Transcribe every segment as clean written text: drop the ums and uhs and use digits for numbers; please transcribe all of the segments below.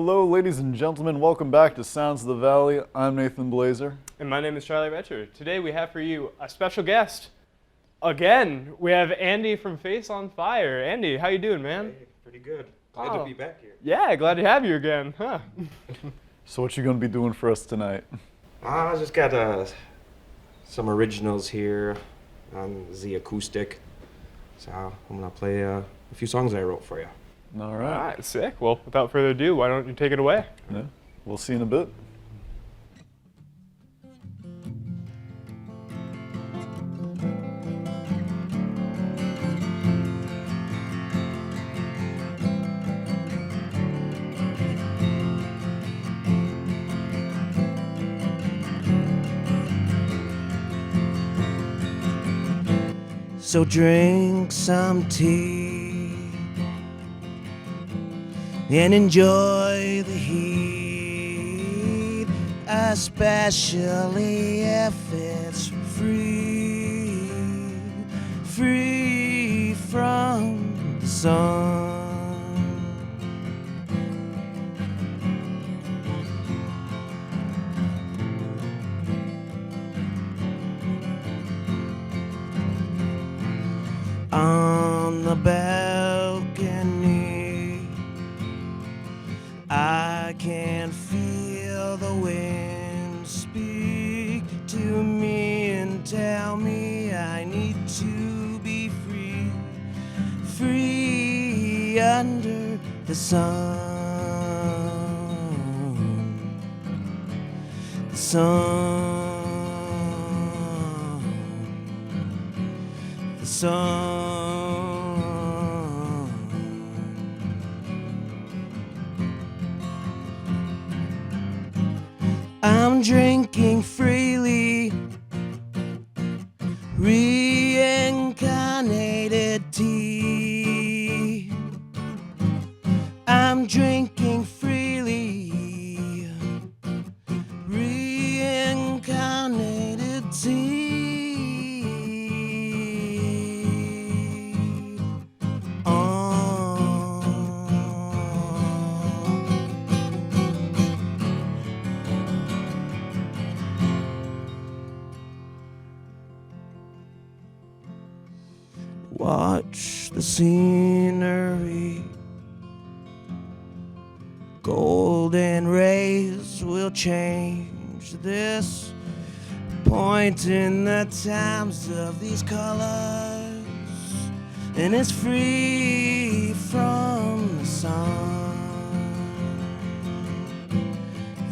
Hello, ladies and gentlemen. Welcome back to Sounds of the Valley. I'm Nathan Blazer. And my name is Charlie Retcher. Today we have for you a special guest. Again, we have Andy from Face on Fire. Andy, how you doing, man? Hey, pretty good. Glad to be back here. Yeah, glad to have you again. Huh? So what you going to be doing for us tonight? I just got some originals here on the acoustic. So I'm going to play a few songs I wrote for you. All All right. right, sick. Well, without further ado, why don't you take it away? Yeah. We'll see you in a bit. So drink some tea and enjoy the heat, especially if it's free from the sun. On the balcony, I can feel the wind speak to me and tell me I need to be free under the sun. The sun. I'm drinking freely, reincarnated tea. I'm drinking freely, reincarnated tea. Watch the scenery. Golden rays will change this point in the times of these colors, and it's free from the sun.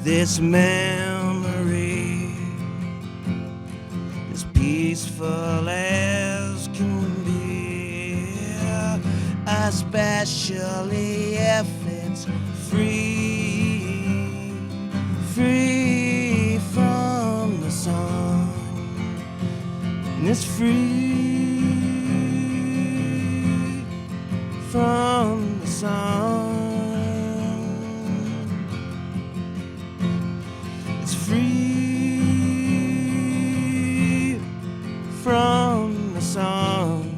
This memory is peaceful as can be, especially if it's free from the sun. And it's free from the sun. It's free from the sun.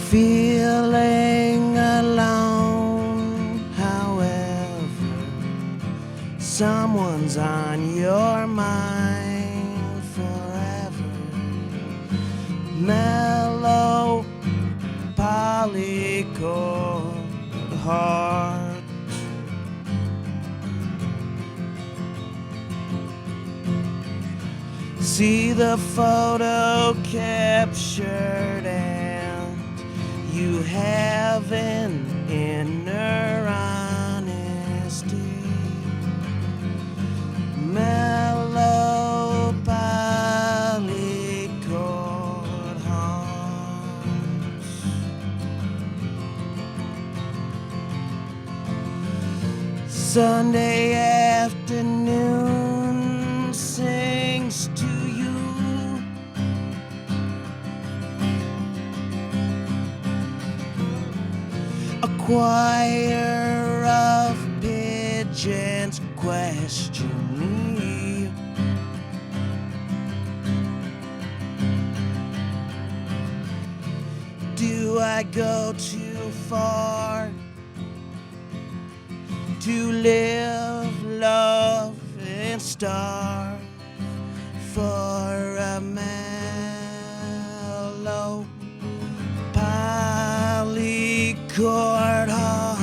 Feeling alone, however, someone's on your mind forever. Mellow polychord heart, See the photo captured and you have an inner honesty. Mellow polychord hums. Sunday afternoon sings to you. A choir of pigeons question me. Do I go too far to live, love, and starve for a mellow polychord heart?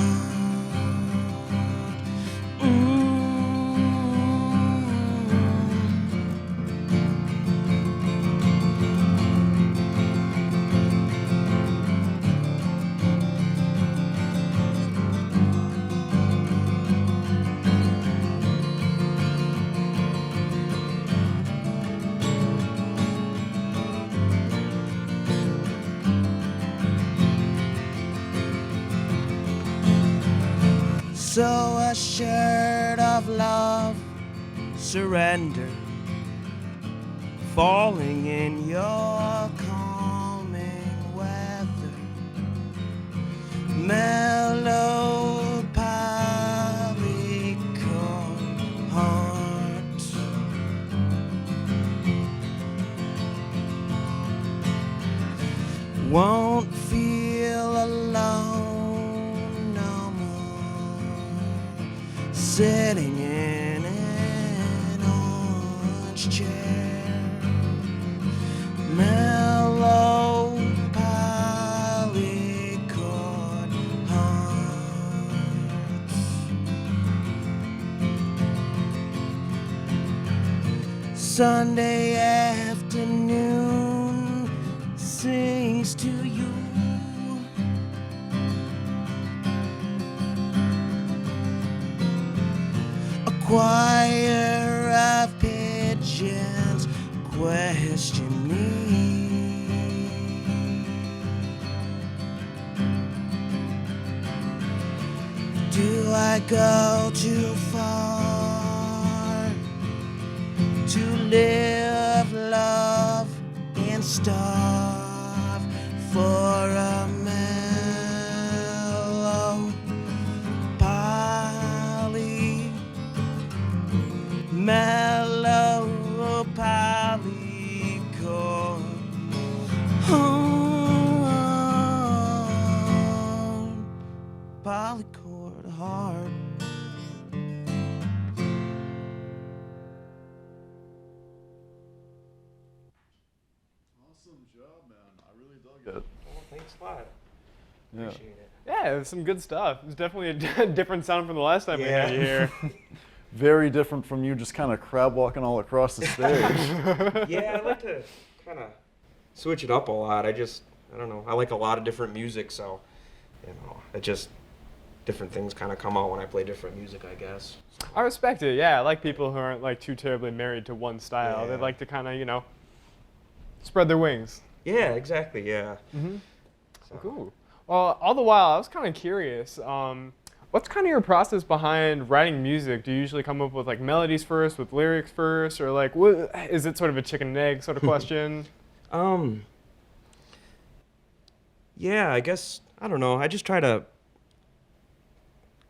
So a shirt of love, surrender, falling in your calming weather. Mellow polychord heart. Won't feel alone no more, sitting in an orange chair. Mellow polychord hearts. Sunday afternoon sings to you. A choir of pigeons question me. Do I go too far to live, love, and starve for a mellow polychord polychord heart. Awesome job, man. I really dug it. Well, thanks a lot. Yeah. Appreciate it. Yeah, it was some good stuff. It's definitely a different sound from the last time we had you here. Very different from you just kind of crab walking all across the stage. Yeah, I like to kind of switch it up a lot. I don't know. I like a lot of different music, so, it just, different things kind of come out when I play different music, I guess. I respect it. Yeah, I like people who aren't like too terribly married to one style. They Yeah. like to kind of, spread their wings. Yeah, exactly, yeah. Mm-hmm. So, Cool. Well, all the while, I was kind of curious. What's kind of your process behind writing music? Do you usually come up with like melodies first, with lyrics first, or like what, is it sort of a chicken and egg sort of question? Yeah, I guess, I don't know. I just try to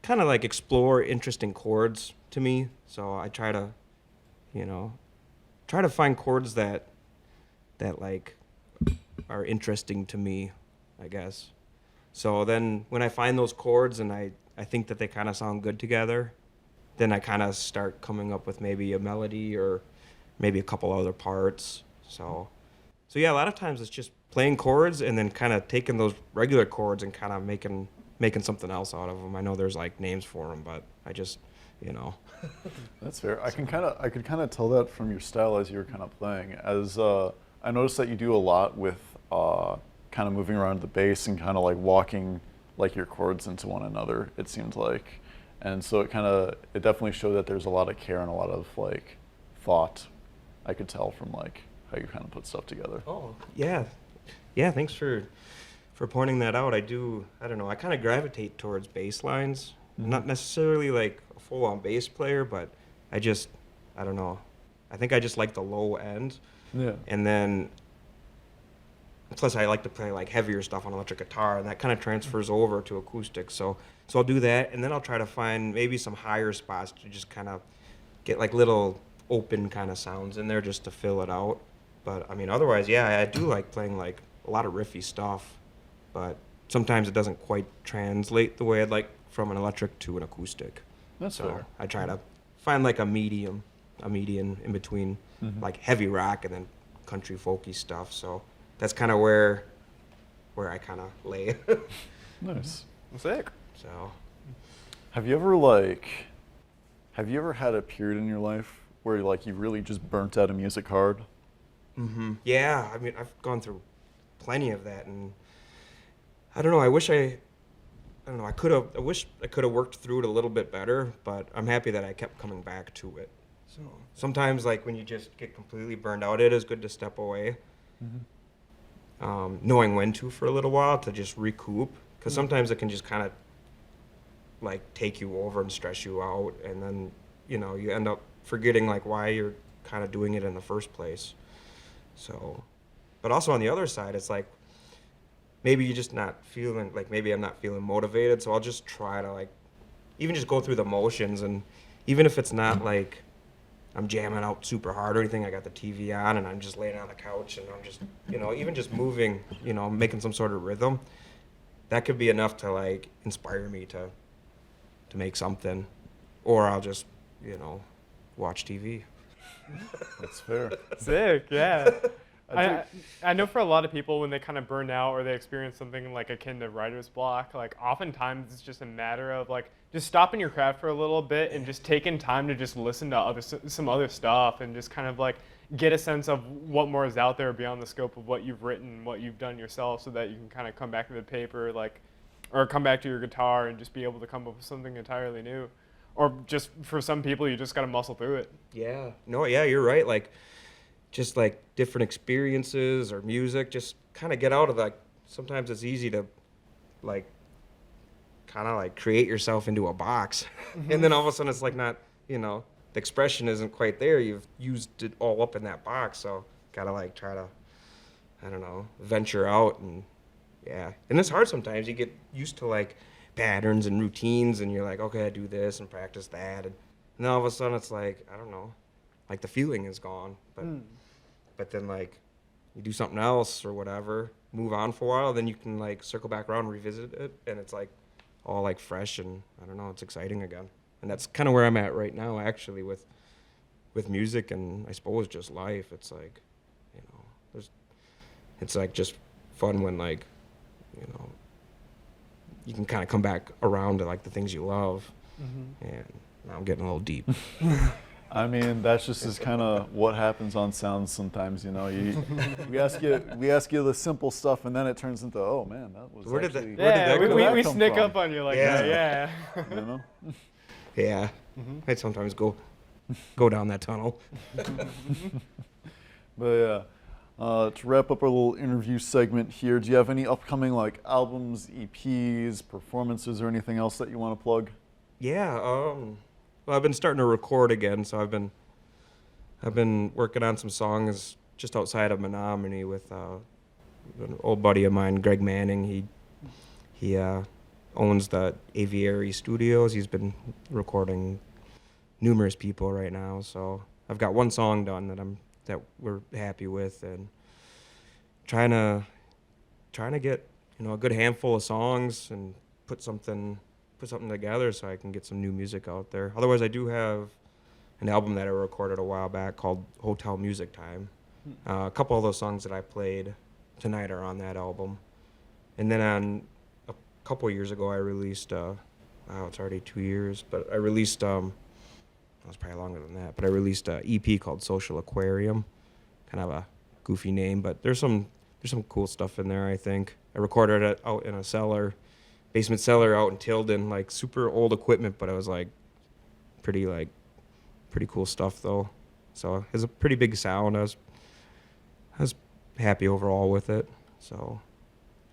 kind of like explore interesting chords to me. So I try to, try to find chords that like are interesting to me, I guess. So then when I find those chords and I think that they kind of sound good together, then I kind of start coming up with maybe a melody or maybe a couple other parts. So yeah, a lot of times it's just playing chords and then kind of taking those regular chords and kind of making making something else out of them. I know there's like names for them, but I just, you know. That's fair. I could kind of tell that from your style as you were kind of playing. As I noticed that you do a lot with kind of moving around the bass and kind of like walking like your chords into one another. It seems like, and so it definitely showed that there's a lot of care and a lot of like thought. I could tell from like how you kind of put stuff together. Oh, yeah. Yeah, thanks for pointing that out. I don't know, I kind of gravitate towards bass lines. I'm not necessarily like a full-on bass player, but I don't know. I think I just like the low end. Yeah. And then, plus I like to play like heavier stuff on electric guitar, and that kind of transfers over to acoustic. So I'll do that, and then I'll try to find maybe some higher spots to just kind of get like little open kind of sounds in there just to fill it out. But I mean, otherwise, yeah, I do like playing like a lot of riffy stuff, but sometimes it doesn't quite translate the way I'd like from an electric to an acoustic. That's So fair. I try to find like a median in between like heavy rock and then country folky stuff. So that's kind of where I kind of lay. Nice. Sick. So Have you ever had a period in your life where like you really just burnt out of music hard? yeah, I mean, I've gone through plenty of that, and I don't know. I wish I could have worked through it a little bit better, but I'm happy that I kept coming back to it. So sometimes, like when you just get completely burned out, it is good to step away, knowing when to for a little while to just recoup, because sometimes it can just kind of like take you over and stress you out, and then you end up forgetting like why you're kind of doing it in the first place. So, but also on the other side, it's like maybe you're just not feeling like maybe I'm not feeling motivated, so I'll just try to like even just go through the motions, and even if it's not like I'm jamming out super hard or anything, I got the TV on and I'm just laying on the couch and I'm just even just moving, making some sort of rhythm, that could be enough to like inspire me to make something, or I'll just watch TV. That's fair. Sick, yeah. I I know for a lot of people, when they kind of burn out or they experience something like akin to writer's block, like oftentimes it's just a matter of like just stopping your craft for a little bit and just taking time to just listen to some other stuff and just kind of like get a sense of what more is out there beyond the scope of what you've written, what you've done yourself, so that you can kind of come back to the paper, like, or come back to your guitar and just be able to come up with something entirely new. Or just for some people, you just got to muscle through it. Yeah. No, yeah, you're right. Like, just like different experiences or music, just kind of get out of that. Sometimes it's easy to like kind of like create yourself into a box. And then all of a sudden it's like not, the expression isn't quite there. You've used it all up in that box. So gotta like try to, I don't know, venture out. And yeah. And it's hard sometimes. You get used to like patterns and routines, and you're like, okay, I do this and practice that, and then all of a sudden it's like, I don't know, like the feeling is gone, but then like you do something else or whatever, move on for a while, then you can like circle back around and revisit it, and it's like all like fresh, and I don't know, it's exciting again. And that's kind of where I'm at right now, actually, with music, and I suppose just life. It's like, it's like just fun when like, you can kind of come back around to like the things you love. And now I'm getting a little deep. I mean, that's just is kind of what happens on Sounds sometimes. We ask you the simple stuff, and then it turns into, oh man, that was Where did that- actually, where did that we, come we from? sneak up on you like Yeah. that, yeah. you know? Yeah, I sometimes go down that tunnel. But yeah, to wrap up our little interview segment here, do you have any upcoming like albums, EPs, performances, or anything else that you want to plug? Yeah, well, I've been starting to record again, so I've been working on some songs just outside of Menominee with an old buddy of mine, Greg Manning. He owns the Aviary Studios. He's been recording numerous people right now, so I've got one song done that we're happy with, and trying to get a good handful of songs and put something together so I can get some new music out there. Otherwise, I do have an album that I recorded a while back called Hotel Music Time. A couple of those songs that I played tonight are on that album. And then on couple years ago, I released, wow, it's already 2 years, but I released, that was probably longer than that, but I released an EP called Social Aquarium, kind of a goofy name, but there's some cool stuff in there, I think. I recorded it out in a cellar, basement cellar out in Tilden, like super old equipment, but it was like pretty cool stuff though. So it has a pretty big sound. I was happy overall with it. So,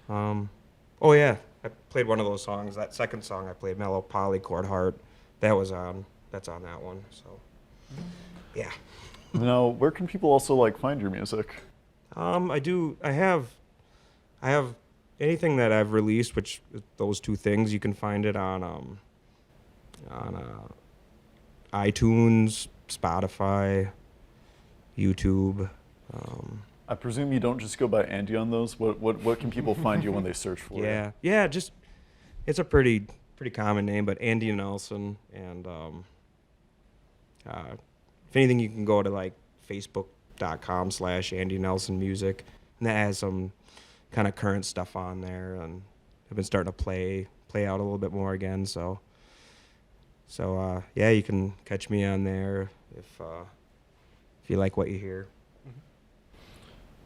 oh yeah, I played one of those songs. That second song I played, Mellow Polychord Heart, that's on that one. So, yeah. Now, where can people also like find your music? I have anything that I've released, which those two things, you can find it on iTunes, Spotify, YouTube. I presume you don't just go by Andy on those. What can people find you when they search for you? Yeah, just it's a pretty common name, but Andy Nelson, and if anything, you can go to like Facebook.com/Andy Nelson Music, and that has some kind of current stuff on there, and I've been starting to play out a little bit more again. So yeah, you can catch me on there if you like what you hear.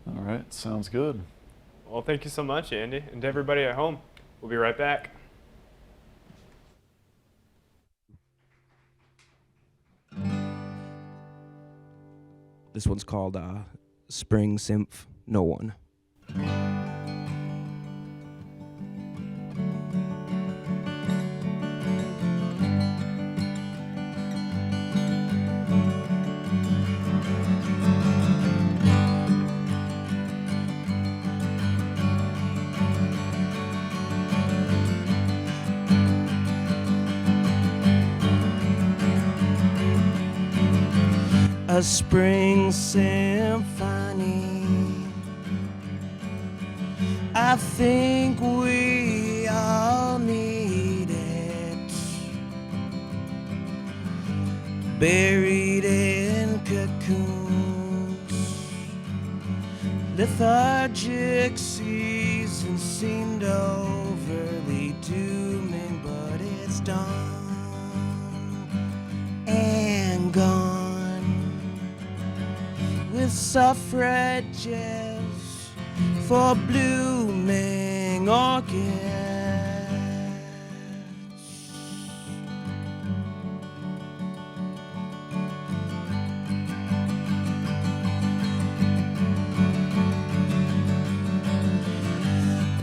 All right, sounds good. Well, thank you so much, Andy, and to everybody at home. We'll be right back. This one's called Spring Symph No One. A spring symphony. I think we all need it. Buried in cocoons, lethargic seasons seemed overly dooming, but it's done and gone. With suffrages for blooming orchids.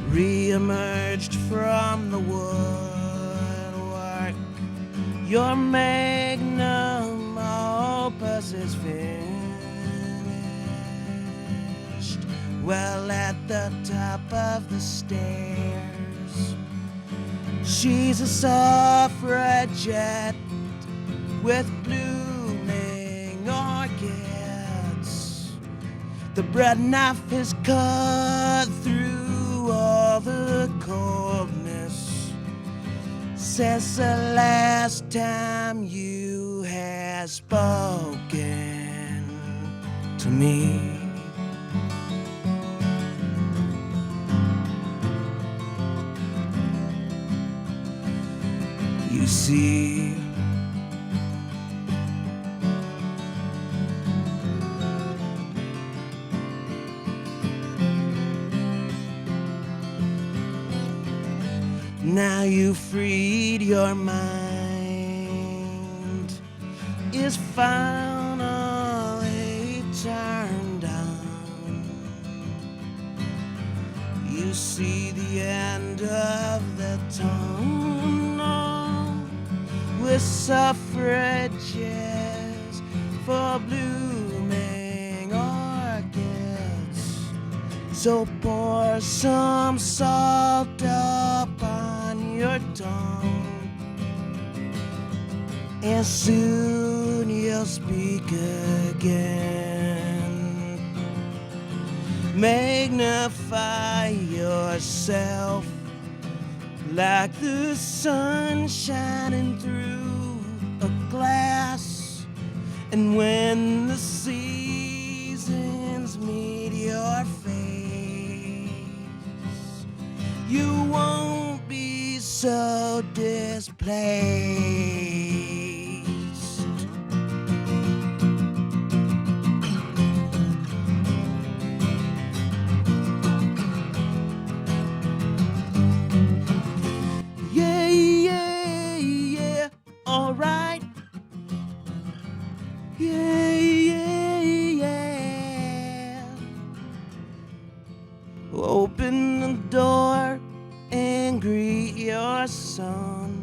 Re-emerged from the woodwork, your magnum opus is finished. Well, at the top of the stairs, she's a suffragette with blooming orchids. The bread knife is cut through all the coldness. Since the last time you have spoken to me. You see, now you freed your mind, is finally turned on. You see the end of the tunnel with suffrages for blooming orchids. So pour some salt upon your tongue, and soon you'll speak again. Magnify yourself like the sun shining through a glass, and when the seasons meet your face, you won't be place. Yeah, yeah, yeah, alright. Yeah, yeah, yeah. Open the door and greet your son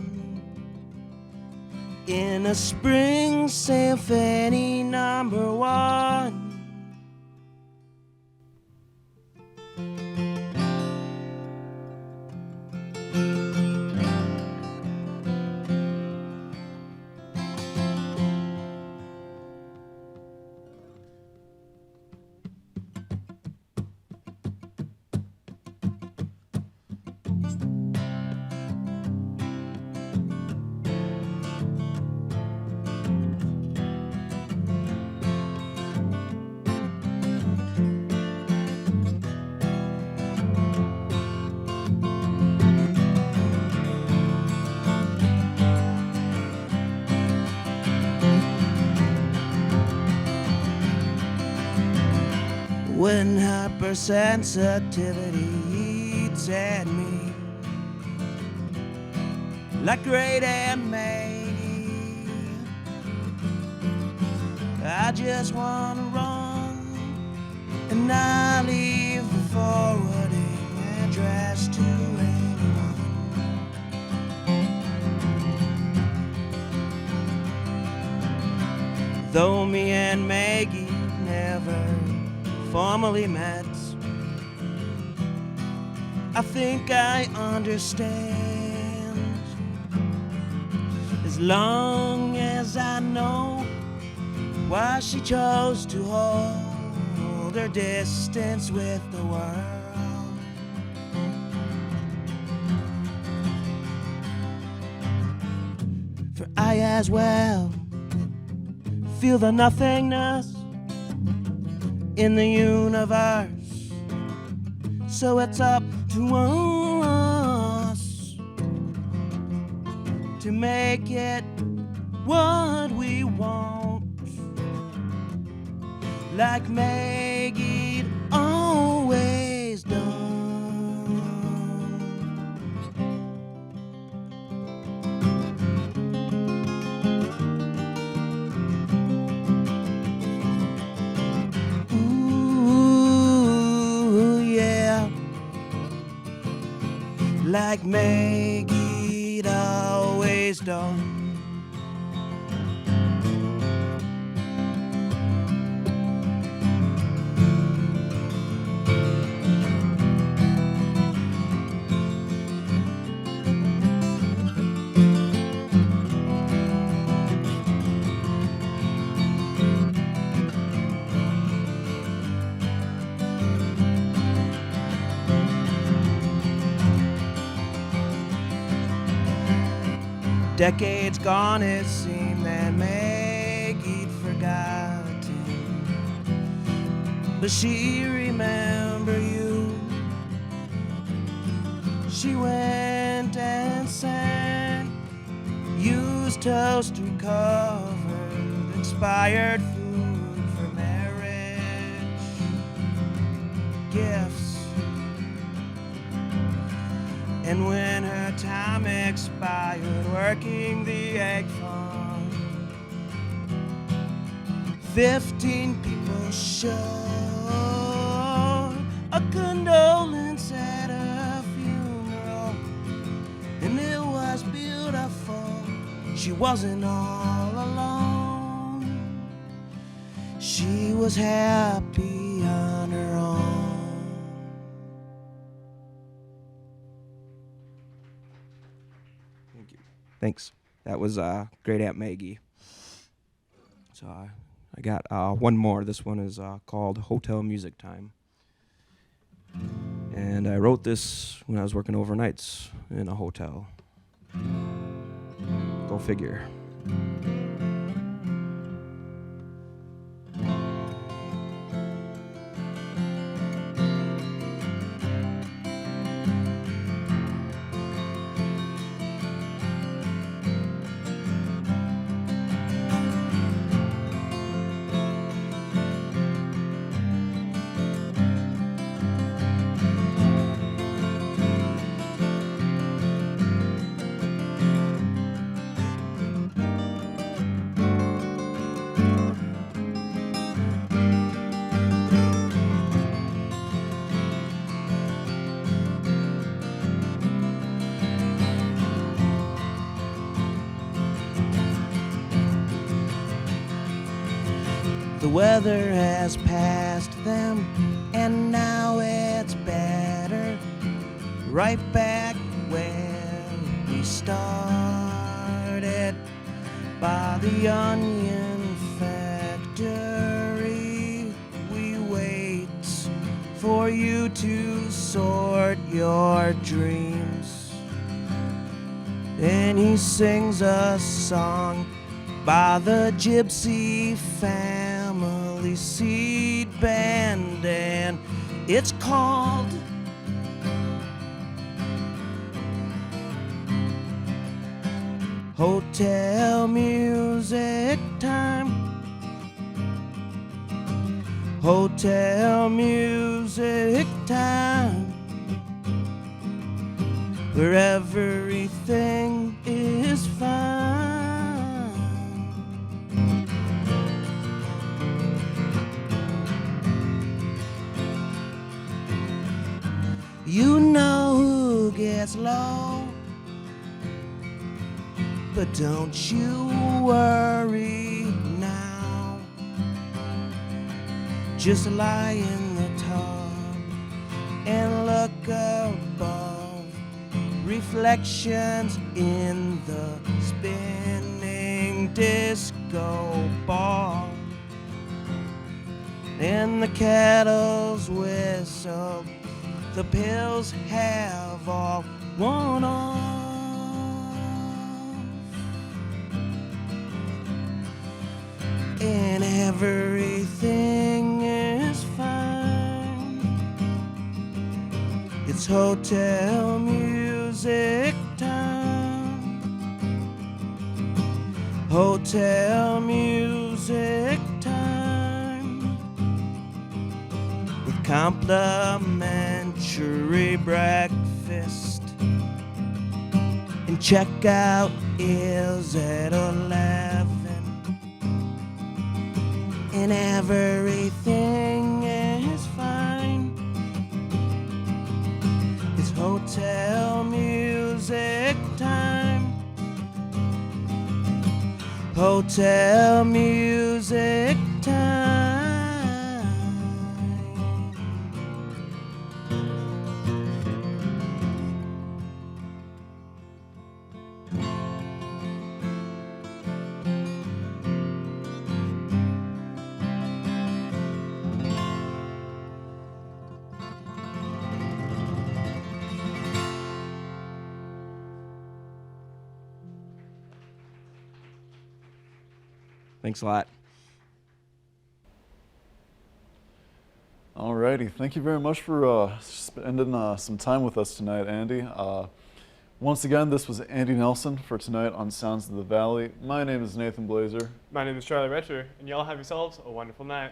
in a spring symphony #1. When hypersensitivity eats at me like great Aunt Maggie, I just wanna run and not leave the forwarding address to anyone. Though me and Maggie never formally met, I think I understand. As long as I know why she chose to hold her distance with the world. For I as well feel the nothingness in the universe. So it's up to us to make it what we want, like Maggie'd always done. Like Maggie'd always done. Decades gone, it seemed that Maggie'd forgotten, but she remember you. She went and sang, used toaster covered expired food for marriage gifts. And when her time expired working the egg farm, 15 people showed a condolence at her funeral, and it was beautiful. She wasn't all alone. She was happy on her own. Thanks. That was Great Aunt Maggie. So I got one more. This one is called Hotel Music Time. And I wrote this when I was working overnights in a hotel. Go figure. The weather has passed them, and now it's better. Right back where we started, by the onion factory. We wait for you to sort your dreams. And he sings a song by the Gypsy Family Seed Band, and it's called Hotel Music Time. Hotel Music Time, where everything is fine. You know who gets low, but don't you worry now. Just lie in the tub and look above. Reflections in the spinning disco ball, and the kettles whistle. The pills have all worn off, and everything is fine. It's hotel music time. Hotel music time, with complimentary breakfast, and checkout is at 11. And everything is fine. It's hotel music time. Hotel music time. Thanks a lot. Alrighty, thank you very much for spending some time with us tonight, Andy. Once again, this was Andy Nelson for tonight on Sounds of the Valley. My name is Nathan Blazer. My name is Charlie Retcher, and y'all have yourselves a wonderful night.